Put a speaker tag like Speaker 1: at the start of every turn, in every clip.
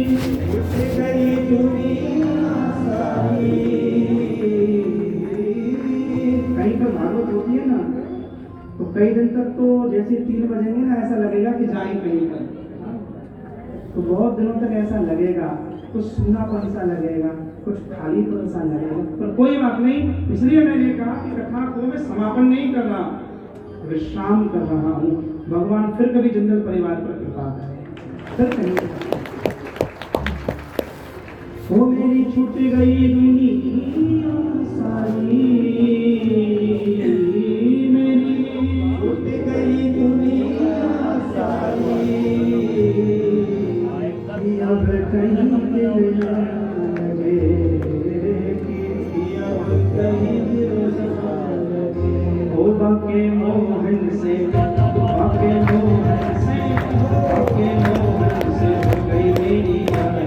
Speaker 1: उठ गई दुनिया सारी। कहीं पर भागवत होती है ना, तो कई दिन तक तो जैसे 3 बजेंगे ना, ऐसा लगेगा कि जाए कहीं पर, तो बहुत दिनों तक ऐसा लगेगा, कुछ सूनापन सा लगेगा, कुछ खालीपन सा लगेगा। पर कोई बात नहीं, इसलिए मैंने कहा कि कथा को मैं समापन नहीं कर रहा, विश्राम कर रहा हूँ। भगवान फिर कभी जिंदल परिवार पर कृपा करें, फिर कहीं। ओ मेरी छूट गई दुनिया सारी, मेरी छूट गई दुनिया सारी। अब कहीं दिल न लगे, अब कहीं दिल न लगे। ओ बाके मोहन से, बाके मोहन से, बाके मोहन से हो गई मेरी यारी।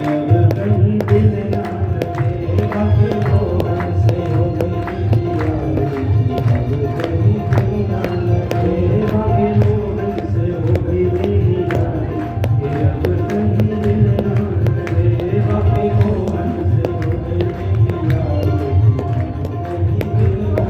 Speaker 1: अब कहीं दिल न लगे, बाके मोहन से हो गई मेरी यारी। अब कहीं दिल न लगे, बाके मोहन से हो गई मेरी यारी। अब कहीं दिल न लगे, बाके मोहन से हो गई मेरी यारी। कहीं दिल न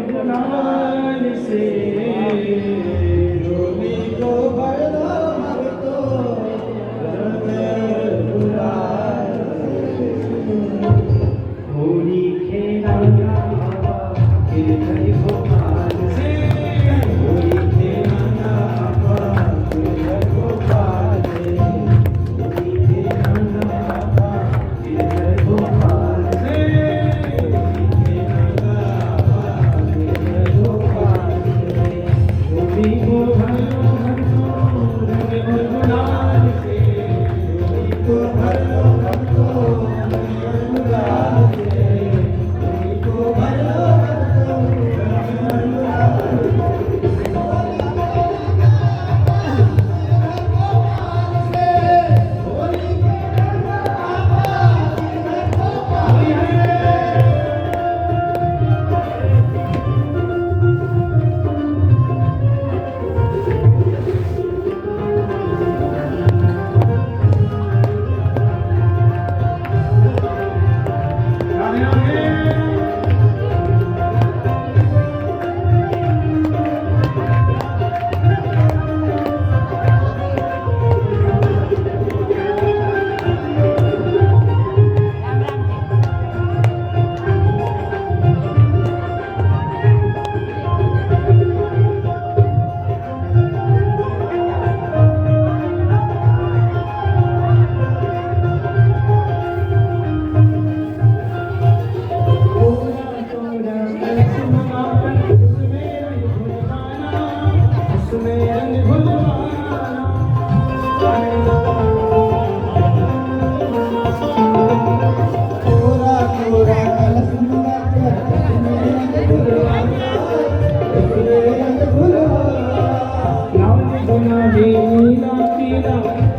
Speaker 1: गुलाल से होली को भर दो भक्तों गुलाल से। होली खेलाना गिरधर गोपाल से, होली खेलाना गिरधर गोपाल से, होली खेलाना गिरधर गोपाल से, होली खेलाना गिरधर गोपाल से। होली को भरो रंग और गुलाल से, होली को भरो भक्तों रंग और गुलाल से, होली को भरो भक्तों रंग और गुलाल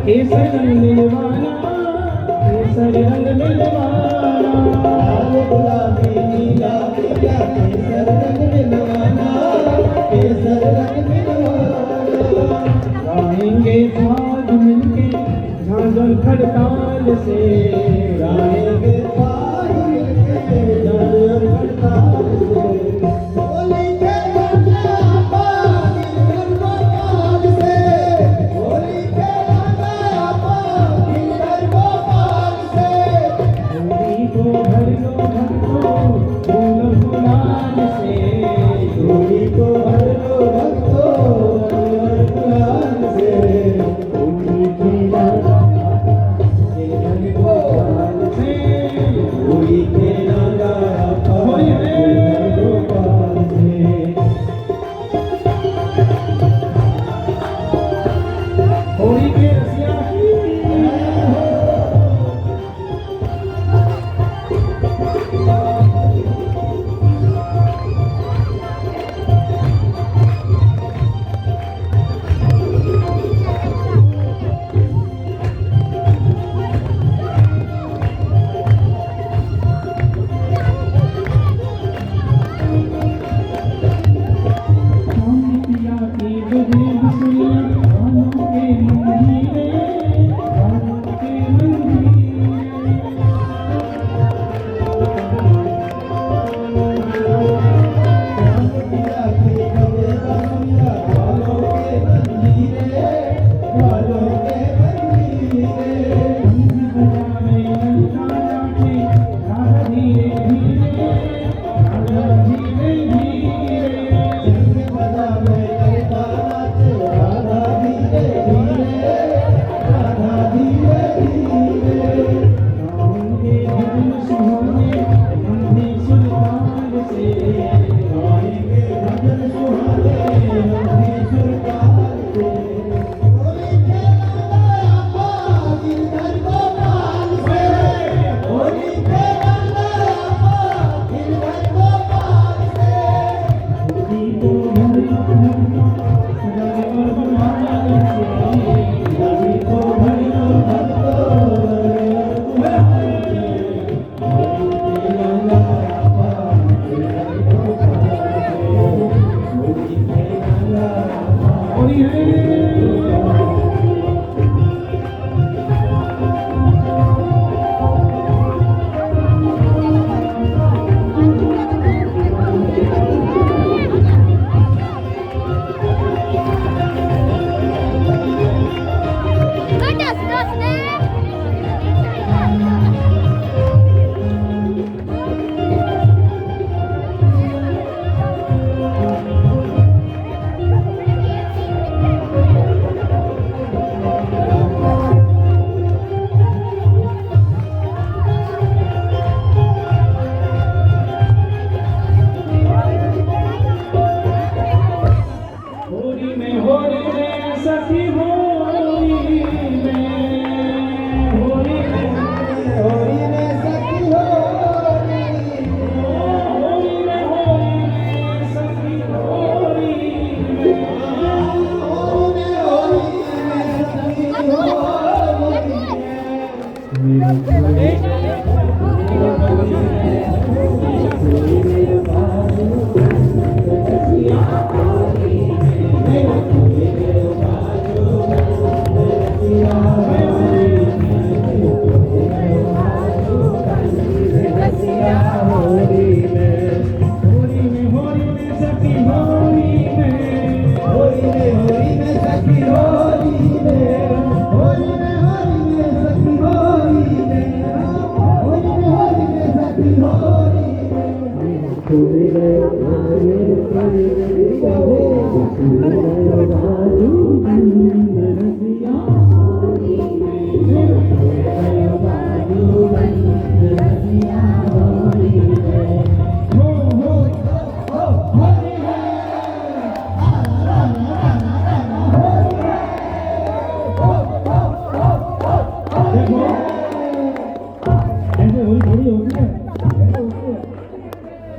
Speaker 1: केसर रंग मिलवाना, केसर रंग मिलवाना, लाल गुलाबी नीला पीला केसर रंग मिलवाना, केसर रंग मिलवाना। गाएंगे साथ मिलके झांझर खड़ताल से, गाएंगे साथ मिलके झांझर खड़ताल से। होली खेलाना गिरधर गोपाल से, होली खेलाना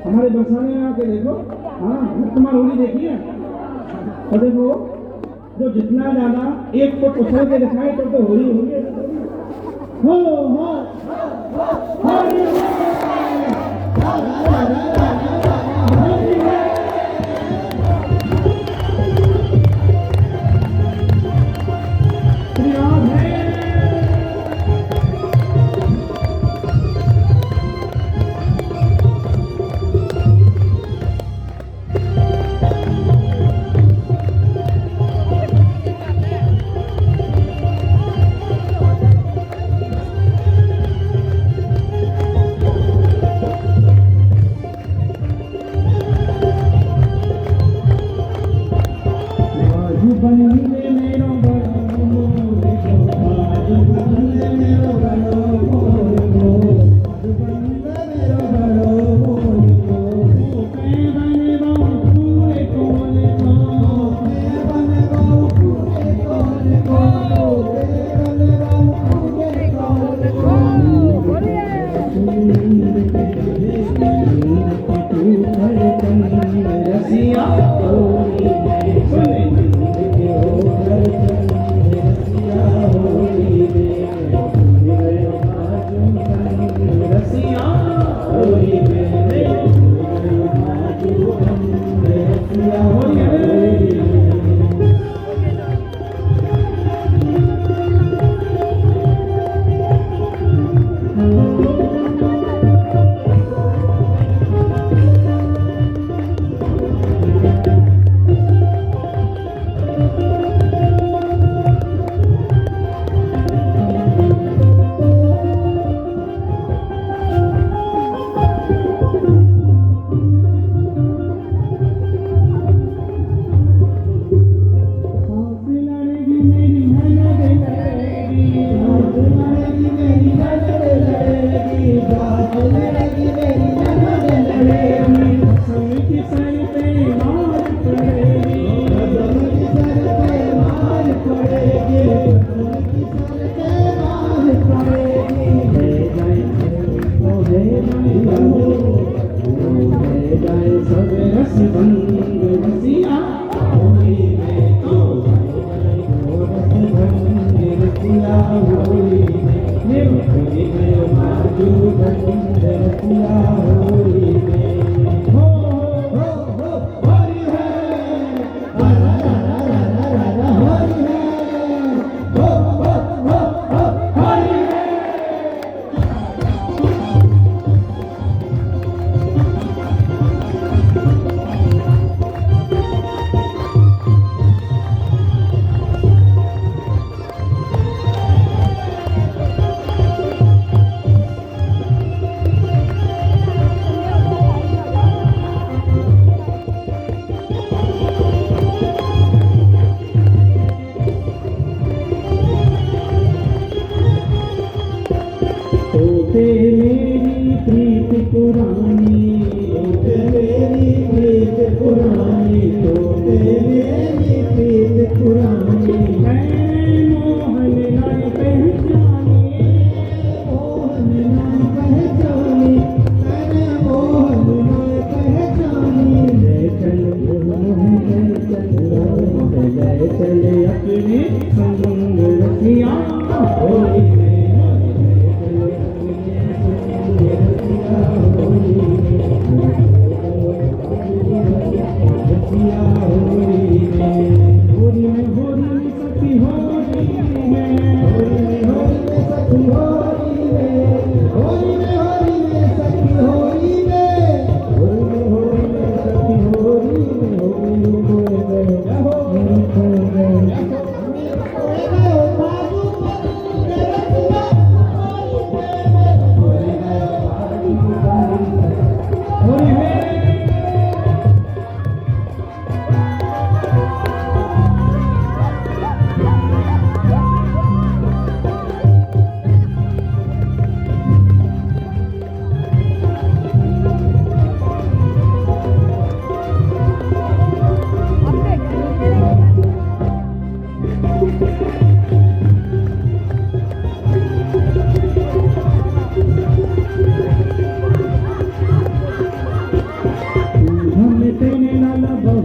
Speaker 1: हमारे बरसाने में आके देखो। हाँ, तुम्हारी होली देखिए और देखो, जो जितना ज्यादा एक को पकड़ के दिखाए तो होली होगी। हो होली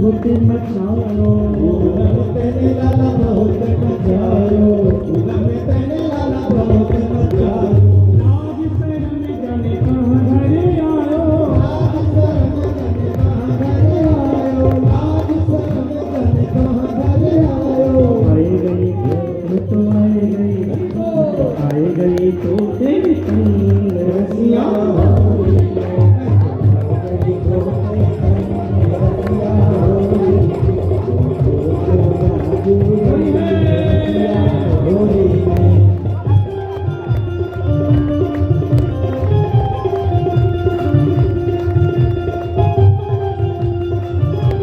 Speaker 1: बहुत मचायो पूनम तेने लाला बहुत मचायो पूनम तेने लाला बहुत मचायो आज शरण जाने कहाँ घर आयो आज शरण जाने कहाँ घर आयो आज शरण जाने कहाँ घर आयो आए गई तो आए गई तो तेरी संग रसिया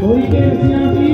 Speaker 1: होली के रसिया की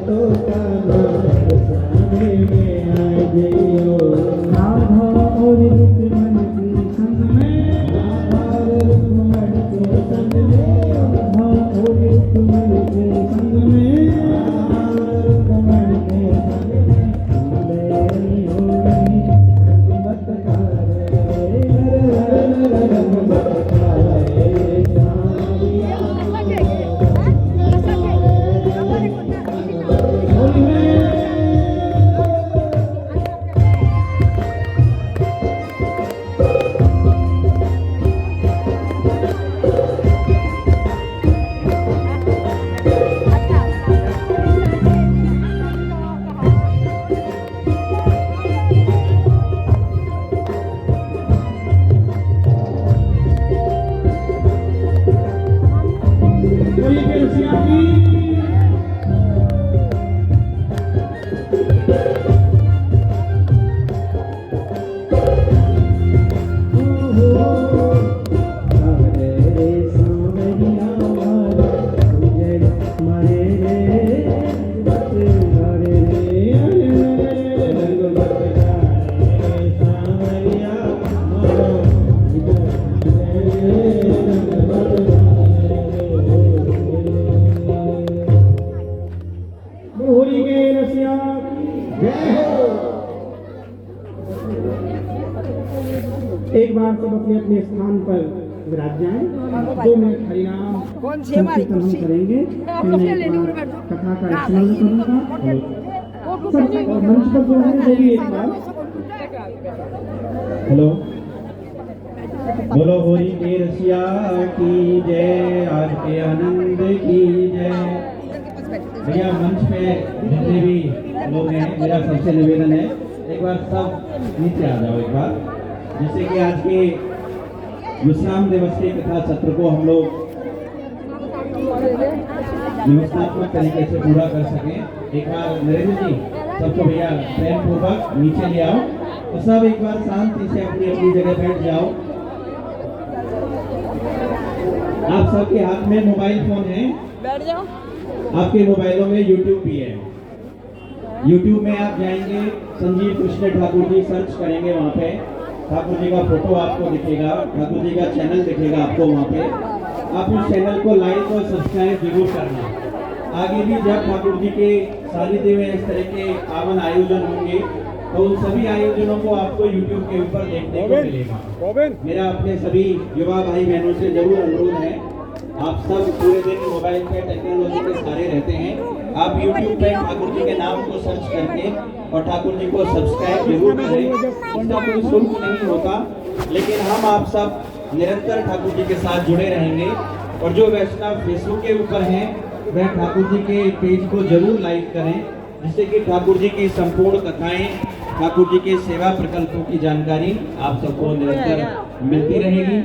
Speaker 1: तो कान्हा बरसाने में आ जइयो राधा और रुक्मण के संग में राधा और रुक्मण के संग में राधा और रुक्मण के संग में राधा और रुक्मण के संग में ले होली मत एक बार सब अपने अपने स्थान पर विराज जाएं। 2 मिनट हरिनाम संकीर्तन हम करेंगे। कथा का स्मरण करूंगा। सब मंच पर जो है वो भी एक बार हेलो बोलो होली के रसिया की जय, आज के आनंद की जय। भैया मंच पे जितने भी लोग हैं, मेरा सबसे निवेदन है एक बार सब नीचे आ जाओ एक बार, जिससे कि आज के विश्राम दिवस के कथा सत्र को हम लोग व्यवस्थात्मक तरीके से पूरा कर सकें। एक बार नरेंद्र जी सबको भैया प्रेम पूर्वक नीचे ले आओ और सब एक बार शांति से अपनी अपनी जगह बैठ जाओ। आप सबके हाथ में मोबाइल फोन है, बैठ जाओ। आपके मोबाइलों में YouTube भी है। YouTube में आप जाएंगे, संजीव कृष्ण ठाकुर जी सर्च करेंगे, वहाँ पे ठाकुर जी का फोटो आपको दिखेगा, ठाकुर जी का चैनल दिखेगा आपको वहाँ पे। आप उस चैनल को लाइक और सब्सक्राइब जरूर करना। आगे भी जब ठाकुर जी के सानिध्य में इस तरह के पावन आयोजन होंगे तो उन सभी आयोजनों को आपको YouTube के ऊपर देखने को मिलेगा। मेरा अपने सभी युवा भाई बहनों से जरूर अनुरोध है, आप सब पूरे दिन मोबाइल पे टेक्नोलॉजी के सहारे रहते हैं। आप YouTube पे ठाकुर जी के नाम को सर्च करके और ठाकुर जी को सब्सक्राइब जरूर करें। इसका कोई शुल्क नहीं होता, लेकिन हम आप सब निरंतर ठाकुर जी के साथ जुड़े रहेंगे। और जो वैष्णव फेसबुक के ऊपर हैं वह ठाकुर जी के पेज को जरूर लाइक करें, जिससे कि ठाकुर जी की संपूर्ण कथाएं, ठाकुर जी के सेवा प्रकल्पों की जानकारी आप सबको निरंतर मिलती रहेगी।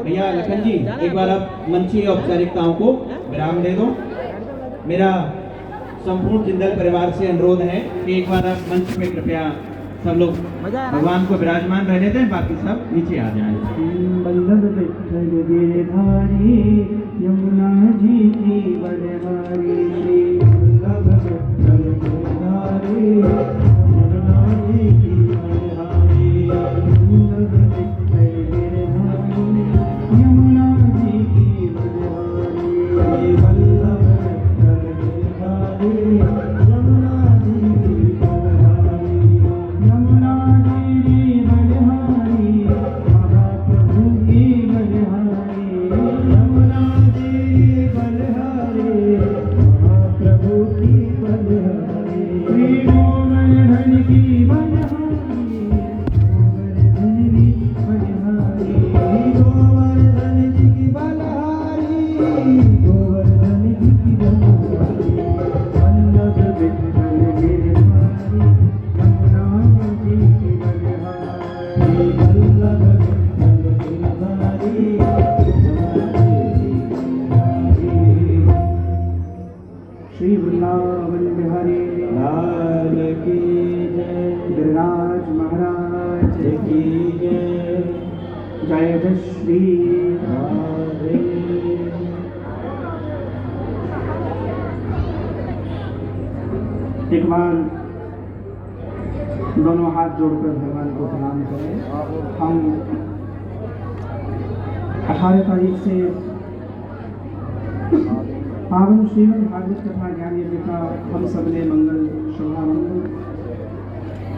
Speaker 1: भैया लखन जी एक बार आप मंची औपचारिकताओं को विराम दे दो। मेरा संपूर्ण जिंदल परिवार से अनुरोध है कि एक बार आप मंच पे कृपया सब लोग भगवान को विराजमान रहने दें, बाकी सब नीचे आ जाएं। यमुना जी की बलिहारी श्री वृंदावन बिहारी लाल की जय, गिरिराज महाराज की जय, जय जय श्री राधे। एक बार दोनों हाथ जोड़कर भगवान को प्रणाम करें। हम 18 तारीख से पावन श्रीमद् भागवत कथा ज्ञान यज्ञ का हम सब ने मंगल शुभारंभ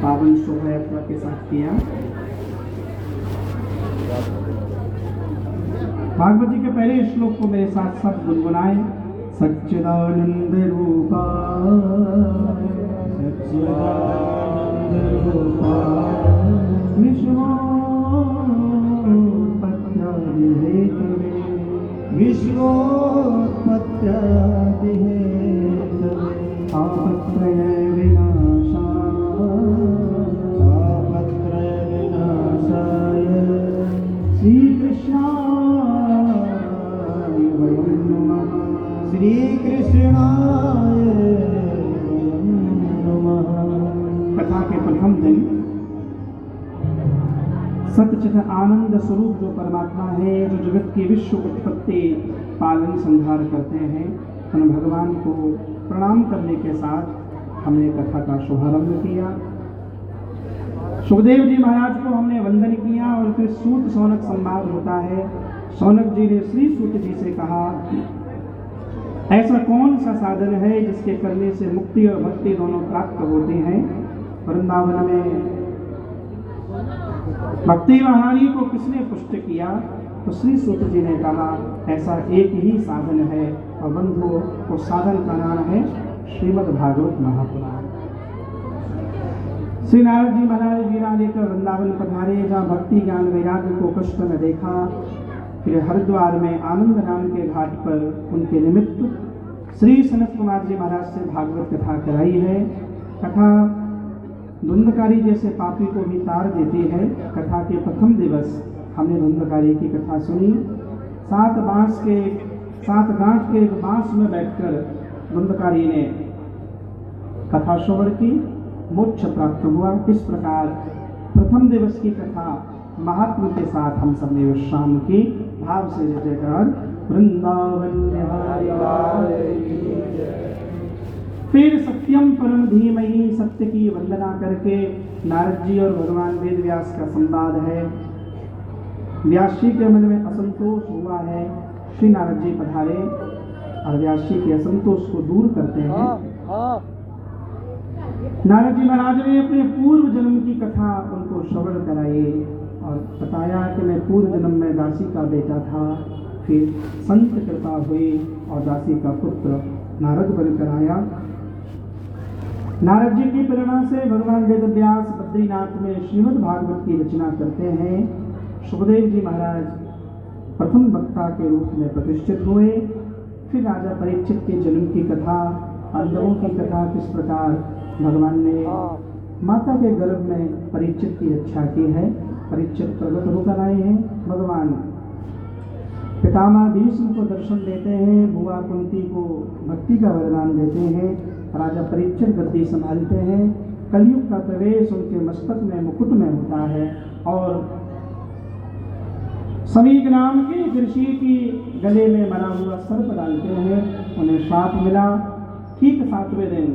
Speaker 1: पावन शोभा यात्रा के साथ किया। भागवत जी के पहले श्लोक को मेरे साथ सब गुनगुनाए। सच्चिदानंद रूपाय विश्वोत्पत्त्यादिहेतवे तापत्रय विनाशाय श्रीकृष्णाय वयं नमः। श्रीकृष्णाय वयं नमः। कथा के प्रथम दिन सतचित आनंद स्वरूप जो परमात्मा है, जो जगत की विश्व उत्पत्ति पालन संहार करते हैं, उन भगवान को प्रणाम करने के साथ हमने कथा का शुभारंभ किया। सुखदेव जी महाराज को हमने वंदन किया और फिर सूत सौनक संवाद होता है। सौनक जी ने श्री सूत जी से कहा, ऐसा कौन सा साधन है जिसके करने से मुक्ति और भक्ति दोनों प्राप्त होते हैं। वृंदावन में भक्ति महारानी को किसने पुष्ट किया, तो श्री सूत जी ने कहा ऐसा एक ही साधन है और बंधुओं उस साधन का नाम है श्रीमद् भागवत महापुराण। श्री नारद जी महाराज वीणा लेकर वृंदावन पधारे, जहाँ भक्ति ज्ञान वैराग्य को कष्ट में देखा। फिर हरिद्वार में आनंद नाम के घाट पर उनके निमित्त श्री सनत कुमार जी महाराज से भागवत कथा कराई है। कथा धुंधकारी जैसे पापी को भी तार देती है। कथा के प्रथम दिवस हमने धुंधकारी की कथा सुनी। 7 गांठ के एक बांस में बैठकर धुंधकारी ने कथा श्रवण की, मोक्ष प्राप्त हुआ। इस प्रकार प्रथम दिवस की कथा महात्मा के साथ हम सब ने विश्राम की। भाव से जयकार वृंदावन बिहारी। फिर सत्यम परम धीमहि सत्य की वंदना करके नारद जी और भगवान वेद व्यास का संवाद है। व्यास जी के मन में असंतोष हुआ है। श्री नारद जी पधारे और व्यास जी के असंतोष को दूर करते हैं। नारद जी महाराज ने अपने पूर्व जन्म की कथा उनको श्रवण कराई और बताया कि मैं पूर्व जन्म में दासी का बेटा था, फिर संत कृपा हुई और दासी का पुत्र नारद बनकर आया। नारद जी की प्रेरणा से भगवान वेद व्यास बद्रीनाथ में श्रीमद् भागवत की रचना करते हैं। सुखदेव जी महाराज प्रथम वक्ता के रूप में प्रतिष्ठित हुए। फिर राजा परीक्षित के जन्म की कथा, पांडवों की कथा, किस प्रकार भगवान ने माता के गर्भ में परीक्षित की रक्षा की है। परीक्षित प्रकट होकर आए हैं। भगवान पितामह भीष्म को दर्शन देते हैं, बुआ कुंती को भक्ति का वरदान देते हैं, राजा परीक्षित गद्दी संभालते हैं। कलयुग का प्रवेश उनके मस्तक में मुकुट में होता है और समीक नाम के ऋषि की गले में मरा हुआ सर्प डालते हैं। उन्हें श्राप मिला। ठीक 7वें दिन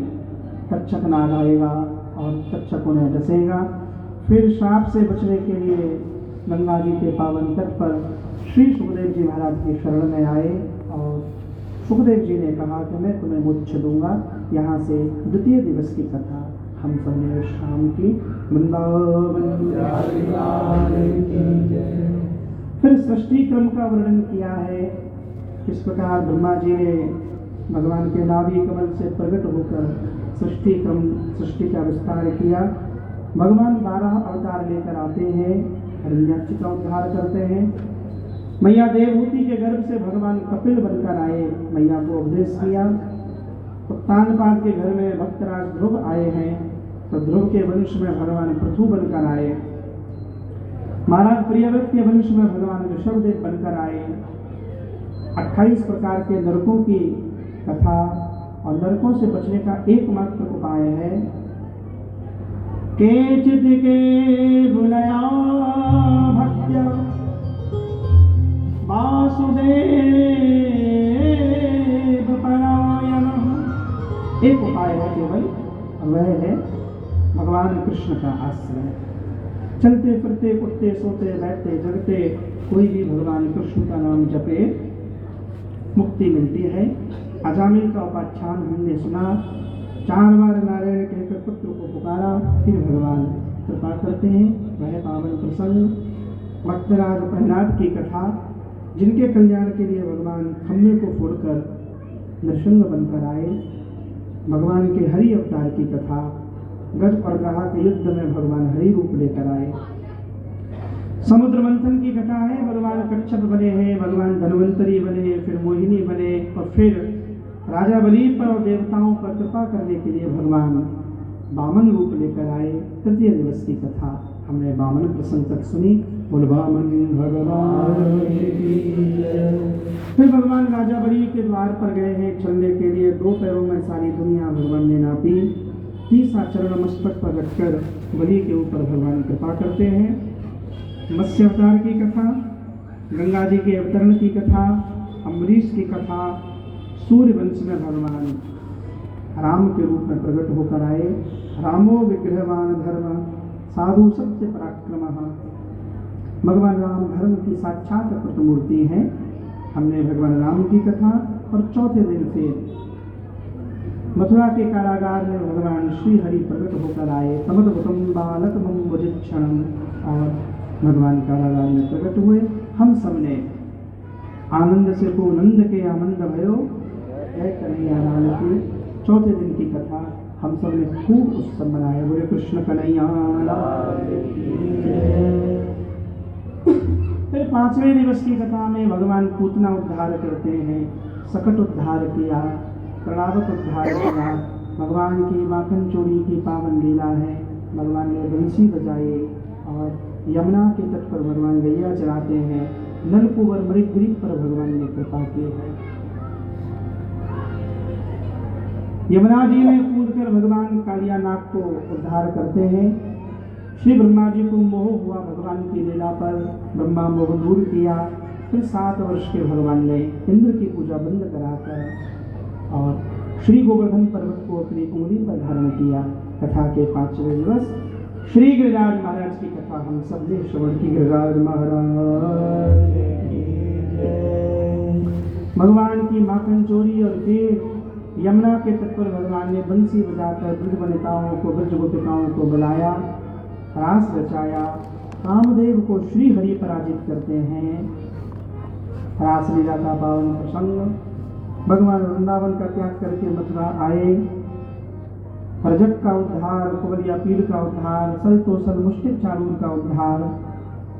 Speaker 1: तक्षक नाग आएगा और तक्षक उन्हें डसेगा। फिर श्राप से बचने के लिए गंगा जी के पावन तट पर श्री सुखदेव जी महाराज की शरण में आए और सुखदेव जी ने कहा कि मैं तुम्हें मोक्ष दूंगा। यहाँ से द्वितीय दिवस की कथा हम सबने शाम की। फिर सृष्टि क्रम का वर्णन किया है। इस प्रकार ब्रह्मा जी ने भगवान के नाभि कमल से प्रकट होकर सृष्टि का विस्तार किया। भगवान 12 अवतार लेकर आते हैं, हिरण्याक्ष का उद्धार करते हैं। मैया देवहूति के गर्भ से भगवान कपिल बनकर आए, मैया को उपदेश किया। उत्तानपाद के घर में भक्तराज ध्रुव आए हैं, तो ध्रुव के वंश में भगवान पृथु बनकर आए। महाराज प्रियव्रत के वंश में भगवान ऋषभदेव बनकर आए। 28 प्रकार के नरकों की कथा और नरकों से बचने का एकमात्र उपाय है। केचित् के बुलया भक्त्या वासुदेव परायण। एक उपाय है केवल
Speaker 2: वह है भगवान कृष्ण का आश्रय। चलते फिरते उठते सोते बैठते जगते कोई भी भगवान कृष्ण का नाम जपे मुक्ति मिलती है। अजामिल का उपाख्यान हमने सुना, 4 बार नारायण कहकर पुत्र को पुकारा, फिर भगवान कृपा करते हैं। वह पावन प्रसंग भक्तराज प्रहलाद की कथा, जिनके कल्याण के लिए भगवान खम्भे को फोड़कर नृसिंह बनकर आए। भगवान के हरि अवतार की कथा, गज और ग्राह के युद्ध में भगवान हरि रूप लेकर आए। समुद्र मंथन की कथा है, भगवान कच्छप बने हैं, भगवान धन्वंतरी बने, फिर मोहिनी बने और फिर राजा बलि पर और देवताओं पर कृपा करने के लिए भगवान वामन रूप लेकर आए। तृतीय दिवस की कथा हमने वामन प्रसंग तक सुनी। बोल वामन भगवान की जय। फिर भगवान राजा बलि के द्वार पर गए हैं चलने के लिए। 2 पैरों में सारी दुनिया भगवान ने नापी। 30 चरण मस्तक पर रखकर बलि के ऊपर भगवान कृपा करते हैं। मत्स्य अवतार की कथा, गंगा जी के अवतरण की कथा, अम्बरीश की कथा, सूर्य वंश में भगवान राम के रूप में प्रकट होकर आए। रामो विग्रहवान धर्म साधु सत्य पराक्रमः। भगवान राम धर्म की साक्षात प्रतिमूर्ति हैं। हमने भगवान राम की कथा और चौथे दिन फिर मथुरा के कारागार में भगवान श्री हरि प्रकट होकर आए। तमद्भुतम बालकमं भुजक्षणं, और भगवान कारागार में प्रकट हुए। हम सबने आनंद से को नंद के आनंद भयो कन्हैया लाल की चौथे दिन की कथा हम सब ने खूब उत्सव मनाया। बोले कृष्ण कन्हैया लाल की जय। फिर 5वें दिवस की कथा में भगवान पूतना उद्धार करते हैं, सकट उद्धार किया, प्रणावत उद्धार किया। भगवान की माखन चोरी की पावन लीला है। भगवान ने बंसी बजाई और यमुना के तट पर भगवान गैया चराते हैं। नलकुबर मृगद्वीप पर भगवान ने कृपा की है। यमुना जी में कूदकर भगवान कालिया नाग को उद्धार करते हैं। श्री ब्रह्मा जी को मोह हुआ भगवान की लीला पर, ब्रह्मा मोह दूर किया। फिर 7 वर्ष के भगवान ने इंद्र की पूजा बंद कराकर और श्री गोवर्धन पर्वत को अपनी उंगली पर धारण किया। कथा के 5वें दिवस श्री गिरिराज महाराज की कथा हम सब ने श्रवण की। गिरिराज महाराज की जय। भगवान की माखन चोरी और फिर यमुना के तट पर भगवान ने बंसी बजाकर ब्रज वनिताओं को, ब्रज गोपिकाओं को बुलाया, रास रचाया। कामदेव को श्री हरि पराजित करते हैं। रास लीला का पावन प्रसंग। भगवान वृंदावन का त्याग करके मथुरा आए। प्रजक का उद्धार, कुवलिया पीर का उद्धार, सलतोसल मुष्टिक चारूर का उद्धार।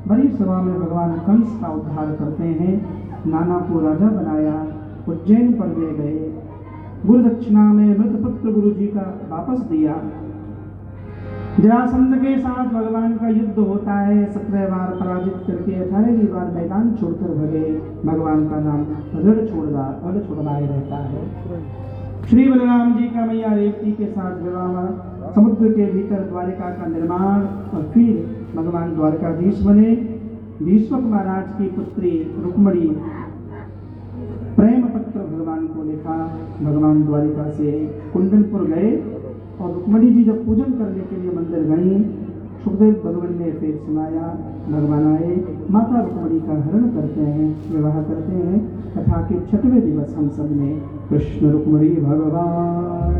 Speaker 2: बड़ी सभा में भगवान कंस का उद्धार करते हैं। नाना को राजा बनाया, उज्जैन पर ले गए। गुरु दक्षिणा में मृत पुत्र गुरु जी का वापस दिया। जरासंध के साथ भगवान का युद्ध होता है। 17 बार पराजित करके 18वीं बार मैदान छोड़कर भगे। भगवान का नाम ऋण छुड़वाए रहता है। श्री बलराम जी का मैया रेवती के साथ विवाह, समुद्र के भीतर द्वारिका का निर्माण और फिर भगवान द्वारकाधीश बने। भीष्मक महाराज की पुत्री रुक्मणी प्रेम पत्र भगवान को लिखा। भगवान द्वारिका से कुंडलपुर गए और रुक्मणी जी जब पूजन करने के लिए मंदिर गई, सुखदेव भगवान ने फिर सुनाया। भगवान आए, माता रुक्मणी का हरण करते हैं, विवाह करते हैं। कथा के 6वें दिवस हम सब ने कृष्ण रुक्मणी भगवान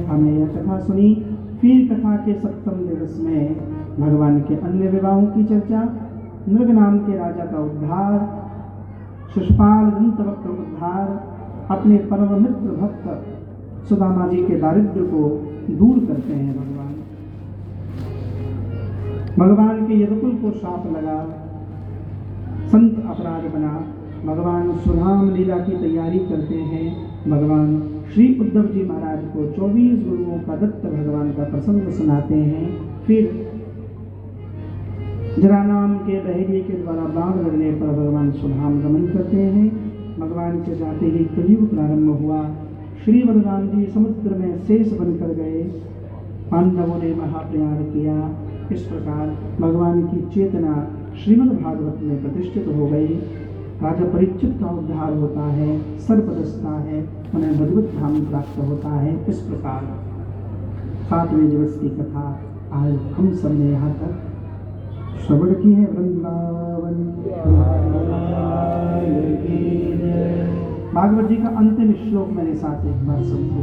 Speaker 2: हमने यह कथा सुनी। फिर कथा के 7वें दिवस में भगवान के अन्य विवाहों की चर्चा, नृग नाम के राजा का उद्धार, शिशुपाल दंतवक्र उद्धार, अपने परम मित्र भक्त सुदामा जी के दारिद्र्य को दूर करते हैं। भगवान के यदुकुल को शाप लगा, संत अपराध बना। भगवान सुधाम लीला की तैयारी करते हैं। भगवान श्री उद्धव जी महाराज को 24 गुरुओं का दत्त भगवान का प्रसंग सुनाते हैं। फिर जरा नाम के बहेड़ी के द्वारा बाण लगने पर भगवान सुधाम गमन करते हैं। भगवान के जाते ही कलयुग प्रारंभ हुआ। श्री बलराम जी समुद्र में शेष बनकर गए। पांडवों ने महाप्रयाण किया। इस प्रकार भगवान की चेतना श्रीमद् भागवत में प्रतिष्ठित हो गई। राजा परीक्षित का उद्धार होता है, सर्प दसता है, उन्हें भगवत धाम प्राप्त होता है। इस प्रकार 7वें दिवस की कथा आज हम सब ने यहाँ तक श्रवण की है। वृंदावन भागवत जी का अंतिम श्लोक मेरे साथ एक बार समझो।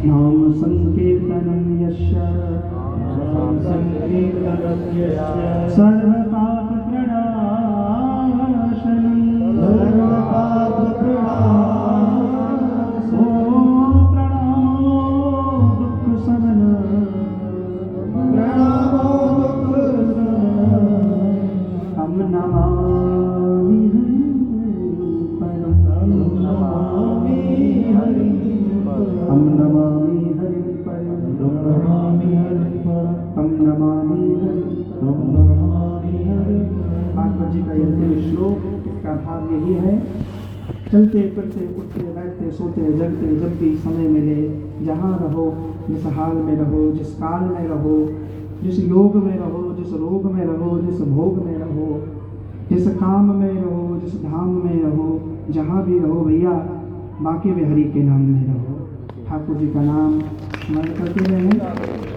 Speaker 2: नाम संकीर्तनम यस्य सर्व पाप प्रणाशनम भागवत जी का यह श्लोक, इसका भाव यही है, चलते फिरते उठते बैठते सोते जगते जब भी समय मिले, जहाँ रहो, जिस हाल में रहो, जिस काल में रहो, जिस योग में रहो, जिस रोग में रहो, जिस भोग में रहो, जिस काम में रहो, जिस धाम में रहो, जहाँ भी रहो भैया, बाकी बिहारी के नाम में रहो। ठाकुर जी का नाम स्मरण करते रहें।